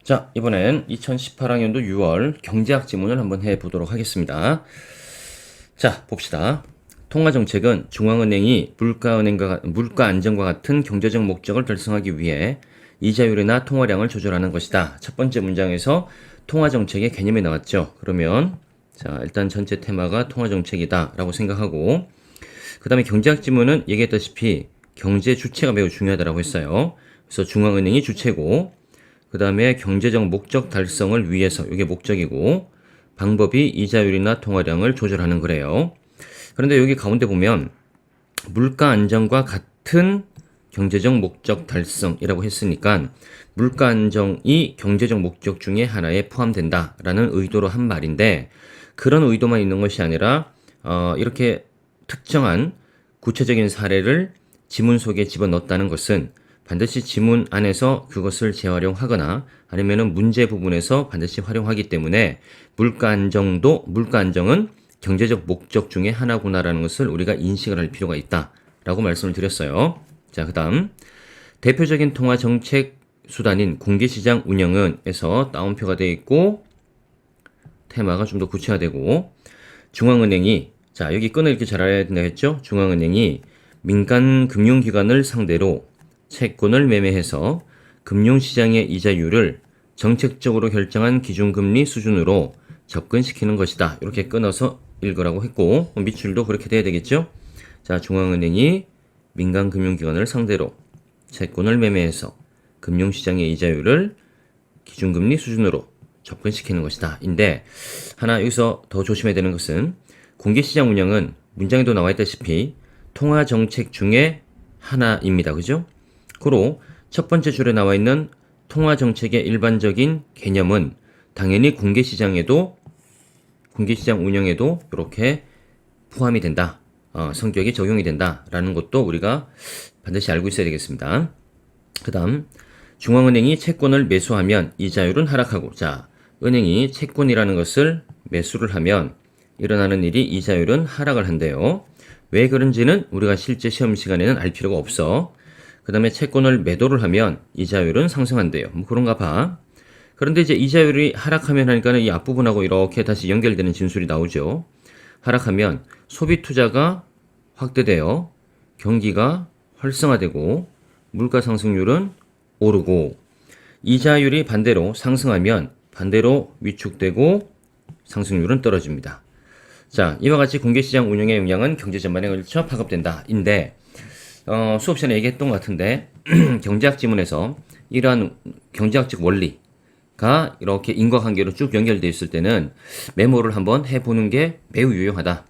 자, 이번엔 2018학년도 6월 경제학 지문을 한번 해보도록 하겠습니다. 자, 봅시다. 통화정책은 중앙은행이 물가 안정과 같은 경제적 목적을 달성하기 위해 이자율이나 통화량을 조절하는 것이다. 첫 번째 문장에서 통화정책의 개념이 나왔죠. 그러면 자, 일단 전체 테마가 통화정책이다 라고 생각하고, 그 다음에 경제학 지문은 얘기했다시피 경제 주체가 매우 중요하다고 했어요. 그래서 중앙은행이 주체고, 그 다음에 경제적 목적 달성을 위해서, 이게 목적이고, 방법이 이자율이나 통화량을 조절하는 거래요. 그런데 여기 가운데 보면 물가 안정과 같은 경제적 목적 달성이라고 했으니까 물가 안정이 경제적 목적 중에 하나에 포함된다라는 의도로 한 말인데, 그런 의도만 있는 것이 아니라 이렇게 특정한 구체적인 사례를 지문 속에 집어넣었다는 것은 반드시 지문 안에서 그것을 재활용하거나 아니면은 문제 부분에서 반드시 활용하기 때문에 물가 안정은 경제적 목적 중에 하나구나라는 것을 우리가 인식을 할 필요가 있다라고 말씀을 드렸어요. 자, 그다음 대표적인 통화 정책 수단인 공개시장 운영은에서 따옴표가 되어 있고, 테마가 좀 더 구체화되고, 중앙은행이, 자, 여기 끈을 이렇게 잘 알아야 된다겠죠? 중앙은행이 민간 금융기관을 상대로 채권을 매매해서 금융시장의 이자율을 정책적으로 결정한 기준금리 수준으로 접근시키는 것이다. 이렇게 끊어서 읽으라고 했고, 밑줄도 그렇게 돼야 되겠죠? 자, 중앙은행이 민간 금융기관을 상대로 채권을 매매해서 금융시장의 이자율을 기준금리 수준으로 접근시키는 것이다. 인데, 하나 여기서 더 조심해야 되는 것은 공개시장 운영은 문장에도 나와 있다시피 통화정책 중에 하나입니다. 그죠? 그로 첫 번째 줄에 나와 있는 통화정책의 일반적인 개념은 당연히 공개시장 운영에도 이렇게 포함이 된다. 성격이 적용이 된다라는 것도 우리가 반드시 알고 있어야 되겠습니다. 그 다음 중앙은행이 채권을 매수하면 이자율은 하락하고, 자, 은행이 채권이라는 것을 매수를 하면 일어나는 일이 이자율은 하락을 한대요. 왜 그런지는 우리가 실제 시험 시간에는 알 필요가 없어. 그 다음에 채권을 매도를 하면 이자율은 상승한대요. 뭐 그런가 봐. 그런데 이제 이자율이 하락하면 하니까는 이 앞부분하고 이렇게 다시 연결되는 진술이 나오죠. 하락하면 소비 투자가 확대되어 경기가 활성화되고 물가 상승률은 오르고, 이자율이 반대로 상승하면 반대로 위축되고 상승률은 떨어집니다. 자, 이와 같이 공개시장 운영의 영향은 경제 전반에 걸쳐 파급된다. 인데 수업 시간에 얘기했던 것 같은데 경제학 지문에서 이러한 경제학적 원리가 이렇게 인과관계로 쭉 연결되어 있을 때는 메모를 한번 해보는 게 매우 유용하다.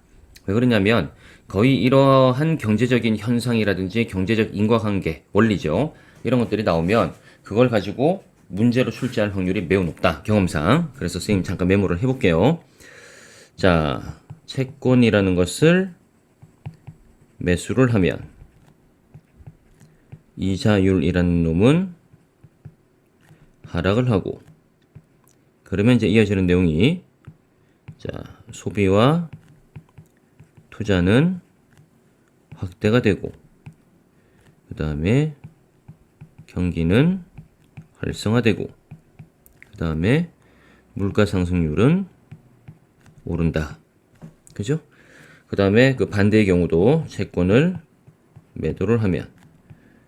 왜 그러냐면 거의 이러한 경제적인 현상이라든지 경제적 인과관계, 원리죠. 이런 것들이 나오면 그걸 가지고 문제로 출제할 확률이 매우 높다. 경험상. 그래서 선생님 잠깐 메모를 해볼게요. 자, 채권이라는 것을 매수를 하면 이자율이라는 놈은 하락을 하고, 그러면 이제 이어지는 내용이, 자, 소비와 투자는 확대가 되고, 그 다음에 경기는 활성화되고, 그 다음에 물가 상승률은 오른다. 그죠? 그 다음에 그 반대의 경우도 채권을 매도를 하면,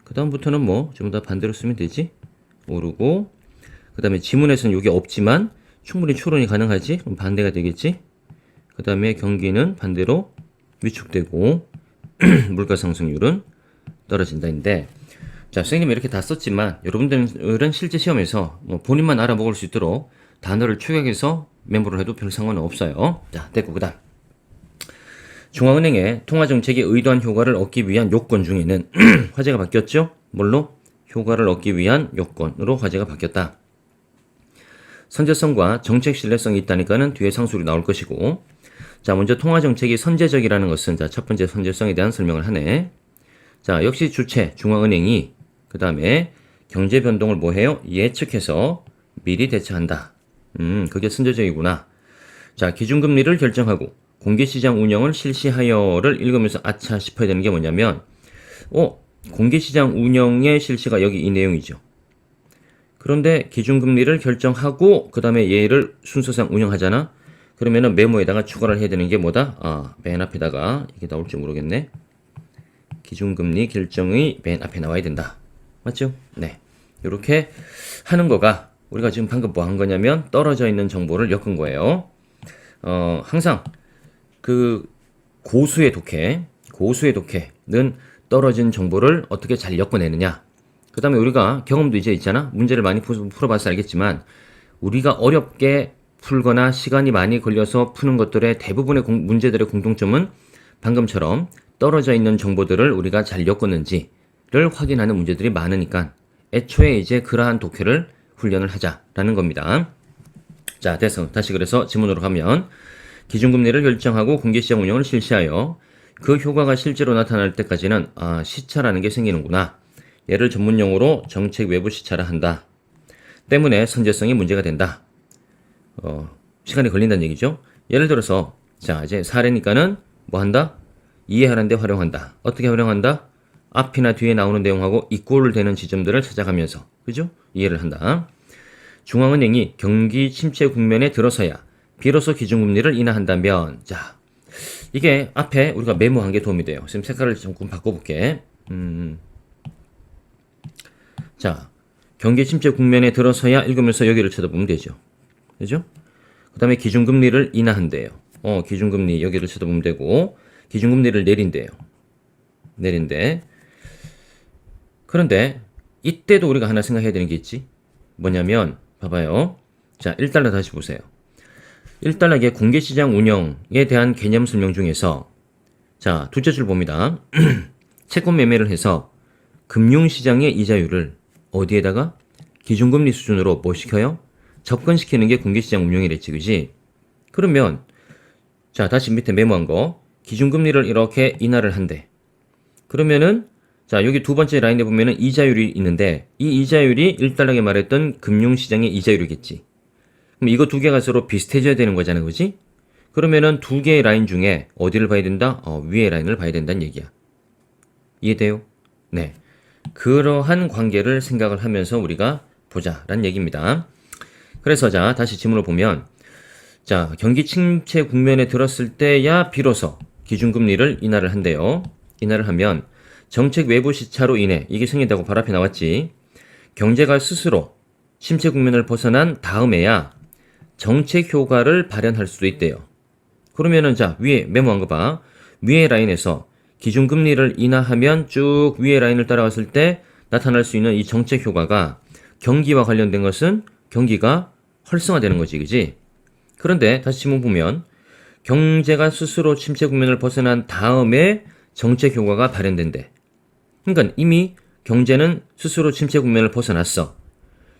그 다음부터는 뭐 전부 다 반대로 쓰면 되지? 오르고, 그 다음에 지문에서는 이게 없지만 충분히 추론이 가능하지? 그럼 반대가 되겠지? 그 다음에 경기는 반대로 위축되고 물가 상승률은 떨어진다인데, 자, 선생님이 이렇게 다 썼지만 여러분들은 실제 시험에서 뭐 본인만 알아먹을 수 있도록 단어를 축약해서 메모를 해도 별 상관은 없어요. 자, 됐고, 그 다음 중앙은행의 통화정책이 의도한 효과를 얻기 위한 요건 중에는 화제가 바뀌었죠? 뭘로? 효과를 얻기 위한 요건으로 화제가 바뀌었다. 선제성과 정책 신뢰성이 있다니까는 뒤에 상술이 나올 것이고, 자, 먼저 통화정책이 선제적이라는 것은, 자, 첫 번째 선제성에 대한 설명을 하네. 자, 역시 주체 중앙은행이 그 다음에 경제 변동을 뭐 해요? 예측해서 미리 대처한다. 그게 선제적이구나. 자, 기준금리를 결정하고 공개시장 운영을 실시하여를 읽으면서 아차 싶어야 되는 게 뭐냐면, 공개시장 운영의 실시가 여기 이 내용이죠. 그런데 기준금리를 결정하고 그 다음에 얘를 순서상 운영하잖아. 그러면은 메모에다가 추가를 해야 되는 게 뭐다? 맨 앞에다가 이게 나올지 모르겠네. 기준금리 결정이 맨 앞에 나와야 된다. 맞죠? 네. 이렇게 하는 거가 우리가 지금 방금 뭐 한 거냐면 떨어져 있는 정보를 엮은 거예요. 항상 그 고수의 독해는 떨어진 정보를 어떻게 잘 엮어내느냐. 그 다음에 우리가 경험도 이제 있잖아. 문제를 많이 풀어봐서 알겠지만 우리가 어렵게 풀거나 시간이 많이 걸려서 푸는 것들의 대부분의 문제들의 공통점은 방금처럼 떨어져 있는 정보들을 우리가 잘 엮었는지를 확인하는 문제들이 많으니까 애초에 이제 그러한 독해를 훈련을 하자라는 겁니다. 자, 됐어. 다시 그래서 지문으로 가면 기준금리를 결정하고 공개시장 운영을 실시하여 그 효과가 실제로 나타날 때까지는 시차라는 게 생기는구나. 얘를 전문용어로 정책 외부 시차라 한다. 때문에 선제성이 문제가 된다. 시간이 걸린다는 얘기죠. 예를 들어서 자 이제 사례니까는 뭐 한다? 이해하는데 활용한다. 어떻게 활용한다? 앞이나 뒤에 나오는 내용하고 이꼴 되는 지점들을 찾아가면서 그죠? 이해를 한다. 중앙은행이 경기 침체 국면에 들어서야 비로소 기준금리를 인하한다면 자 이게 앞에 우리가 메모한 게 도움이 돼요. 지금 색깔을 조금 바꿔볼게. 자 경기 침체 국면에 들어서야 읽으면서 여기를 쳐다보면 되죠. 그죠? 그 다음에 기준금리를 인하한대요. 기준금리 여기를 쳐다보면 되고 기준금리를 내린대. 그런데 이때도 우리가 하나 생각해야 되는 게 있지. 뭐냐면 봐봐요. 자 1달러 다시 보세요. 1달러의 공개시장 운영에 대한 개념 설명 중에서 자 둘째 줄 봅니다. 채권 매매를 해서 금융시장의 이자율을 어디에다가 기준금리 수준으로 뭐 시켜요? 접근시키는 게 공개시장 운영이랬지, 그지? 그러면 자 다시 밑에 메모한 거 기준금리를 이렇게 인하를 한대. 그러면은 자 여기 두 번째 라인에 보면은 이자율이 있는데 이 이자율이 1달러에 말했던 금융시장의 이자율이겠지. 그럼 이거 두 개가 서로 비슷해져야 되는 거잖아, 그지? 그러면은 두 개의 라인 중에 어디를 봐야 된다? 위의 라인을 봐야 된다는 얘기야. 이해돼요? 네. 그러한 관계를 생각을 하면서 우리가 보자라는 얘기입니다. 그래서 자 다시 지문을 보면 자 경기 침체 국면에 들었을 때야 비로소 기준금리를 인하를 한대요. 인하를 하면 정책 외부 시차로 인해 이게 생긴다고 바로 앞에 나왔지. 경제가 스스로 침체 국면을 벗어난 다음에야 정책 효과를 발현할 수도 있대요. 그러면은 자 위에 메모한 거 봐. 위에 라인에서 기준금리를 인하하면 쭉 위에 라인을 따라갔을 때 나타날 수 있는 이 정책 효과가 경기와 관련된 것은 경기가 활성화되는 거지, 그지? 그런데 다시 지문 보면 경제가 스스로 침체 국면을 벗어난 다음에 정책 효과가 발현된대. 그러니까 이미 경제는 스스로 침체 국면을 벗어났어.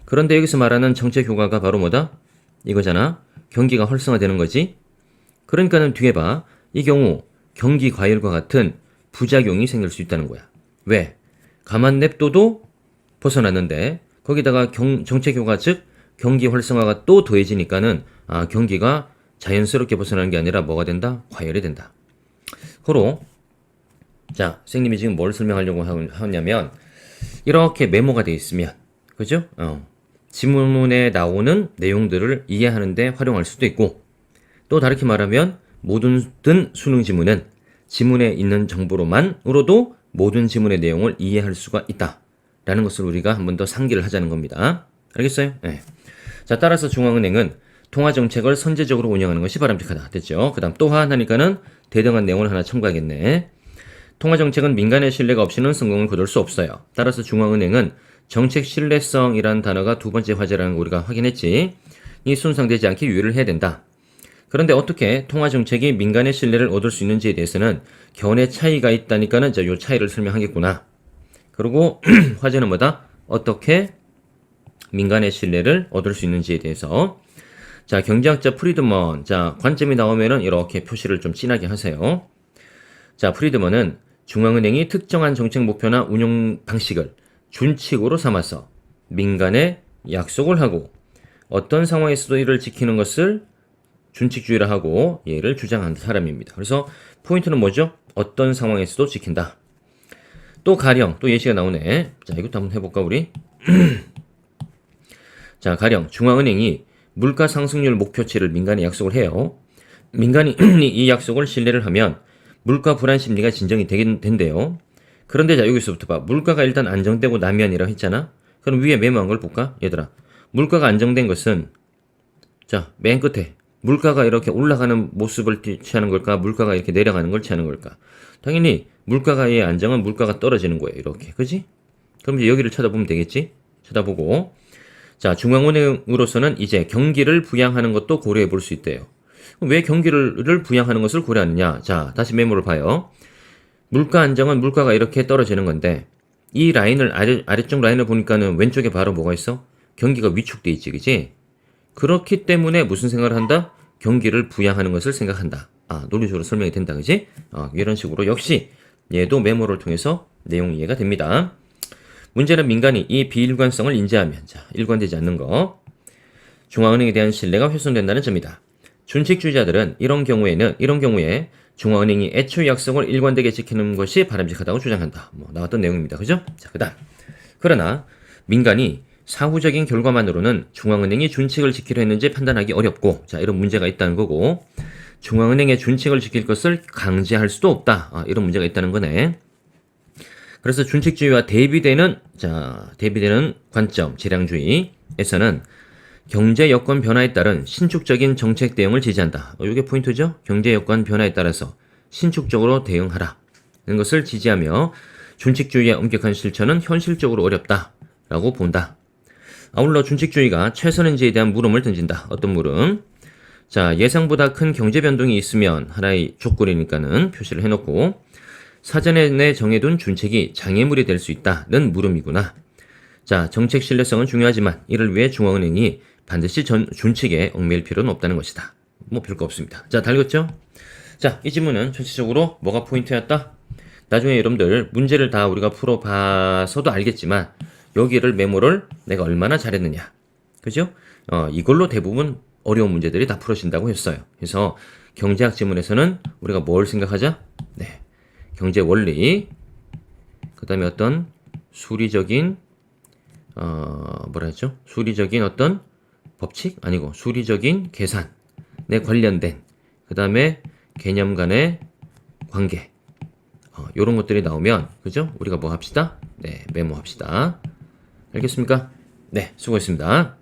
그런데 여기서 말하는 정책 효과가 바로 뭐다? 이거잖아. 경기가 활성화되는 거지. 그러니까는 뒤에 봐. 이 경우 경기 과열과 같은 부작용이 생길 수 있다는 거야. 왜? 가만 냅둬도 벗어났는데 거기다가 정책 효과 즉 경기 활성화가 또 더해지니까는 경기가 자연스럽게 벗어나는 게 아니라 뭐가 된다? 과열이 된다. 호로 자 선생님이 지금 뭘 설명하려고 하냐면 이렇게 메모가 되어 있으면 그죠? 지문에 나오는 내용들을 이해하는 데 활용할 수도 있고 또 다르게 말하면 모든 수능 지문은 지문에 있는 정보로만으로도 모든 지문의 내용을 이해할 수가 있다 라는 것을 우리가 한 번 더 상기를 하자는 겁니다. 알겠어요? 네. 자 따라서 중앙은행은 통화정책을 선제적으로 운영하는 것이 바람직하다. 됐죠? 그 다음 또 하나니까는 대등한 내용을 하나 첨가하겠네. 통화정책은 민간의 신뢰가 없이는 성공을 거둘 수 없어요. 따라서 중앙은행은 정책 신뢰성이라는 단어가 두 번째 화제라는 거 우리가 확인했지. 이 손상되지 않게 유의를 해야 된다. 그런데 어떻게 통화정책이 민간의 신뢰를 얻을 수 있는지에 대해서는 견해 차이가 있다니까는 이제 요 차이를 설명하겠구나. 그리고 화제는 뭐다? 어떻게 민간의 신뢰를 얻을 수 있는지에 대해서. 자, 경제학자 프리드먼. 자, 관점이 나오면은 이렇게 표시를 좀 진하게 하세요. 자, 프리드먼은 중앙은행이 특정한 정책 목표나 운용 방식을 준칙으로 삼아서 민간에 약속을 하고 어떤 상황에서도 이를 지키는 것을 준칙주의라 하고 얘를 주장하는 사람입니다. 그래서 포인트는 뭐죠? 어떤 상황에서도 지킨다. 또 가령 또 예시가 나오네. 자, 이것도 한번 해볼까 우리? 자, 가령 중앙은행이 물가 상승률 목표치를 민간에 약속을 해요. 민간이 이 약속을 신뢰를 하면 물가 불안 심리가 진정이 되긴 된대요. 그런데 자, 여기서부터 봐. 물가가 일단 안정되고 나면이라고 했잖아. 그럼 위에 메모한 걸 볼까? 얘들아. 물가가 안정된 것은 자, 맨 끝에 물가가 이렇게 올라가는 모습을 취하는 걸까? 물가가 이렇게 내려가는 걸 취하는 걸까? 당연히 물가가의 안정은 물가가 떨어지는 거예요. 이렇게. 그지? 그럼 이제 여기를 쳐다보면 되겠지? 쳐다보고 자, 중앙은행으로서는 이제 경기를 부양하는 것도 고려해 볼 수 있대요. 왜 경기를 부양하는 것을 고려하느냐? 자, 다시 메모를 봐요. 물가 안정은 물가가 이렇게 떨어지는 건데 이 라인을 아래쪽 라인을 보니까는 왼쪽에 바로 뭐가 있어? 경기가 위축돼 있지, 그지? 그렇기 때문에 무슨 생각을 한다? 경기를 부양하는 것을 생각한다. 아, 논리적으로 설명이 된다, 그지? 이런 식으로 역시 얘도 메모를 통해서 내용 이해가 됩니다. 문제는 민간이 이 비일관성을 인지하면 자, 일관되지 않는 거 중앙은행에 대한 신뢰가 훼손된다는 점이다. 준칙주의자들은 이런 경우에 중앙은행이 애초 약속을 일관되게 지키는 것이 바람직하다고 주장한다. 나왔던 내용입니다. 그죠? 자, 그다음. 그러나 민간이 사후적인 결과만으로는 중앙은행이 준칙을 지키려 했는지 판단하기 어렵고, 자, 이런 문제가 있다는 거고, 중앙은행의 준칙을 지킬 것을 강제할 수도 없다. 이런 문제가 있다는 거네. 그래서 준칙주의와 대비되는 관점, 재량주의에서는 경제 여건 변화에 따른 신축적인 정책 대응을 지지한다. 이게 포인트죠? 경제 여건 변화에 따라서 신축적으로 대응하라. 는 것을 지지하며 준칙주의의 엄격한 실천은 현실적으로 어렵다라고 본다. 아울러 준칙주의가 최선인지에 대한 물음을 던진다. 어떤 물음? 자, 예상보다 큰 경제 변동이 있으면 하나의 조건이니까는 표시를 해놓고 사전에 정해둔 준칙이 장애물이 될 수 있다는 물음이구나. 자, 정책 신뢰성은 중요하지만 이를 위해 중앙은행이 반드시 준칙에 얽매일 필요는 없다는 것이다. 별거 없습니다. 자, 달겼죠? 자, 이 지문은 전체적으로 뭐가 포인트였다? 나중에 여러분들 문제를 다 우리가 풀어봐서도 알겠지만 여기를 메모를 내가 얼마나 잘했느냐. 그죠? 이걸로 대부분 어려운 문제들이 다 풀어진다고 했어요. 그래서 경제학 지문에서는 우리가 뭘 생각하자? 네. 경제 원리, 그 다음에 어떤 수리적인 수리적인 어떤 법칙? 아니고 수리적인 계산에 관련된 그 다음에 개념 간의 관계 요런 것들이 나오면 그죠? 우리가 뭐 합시다? 네, 메모합시다. 알겠습니까? 네, 수고했습니다.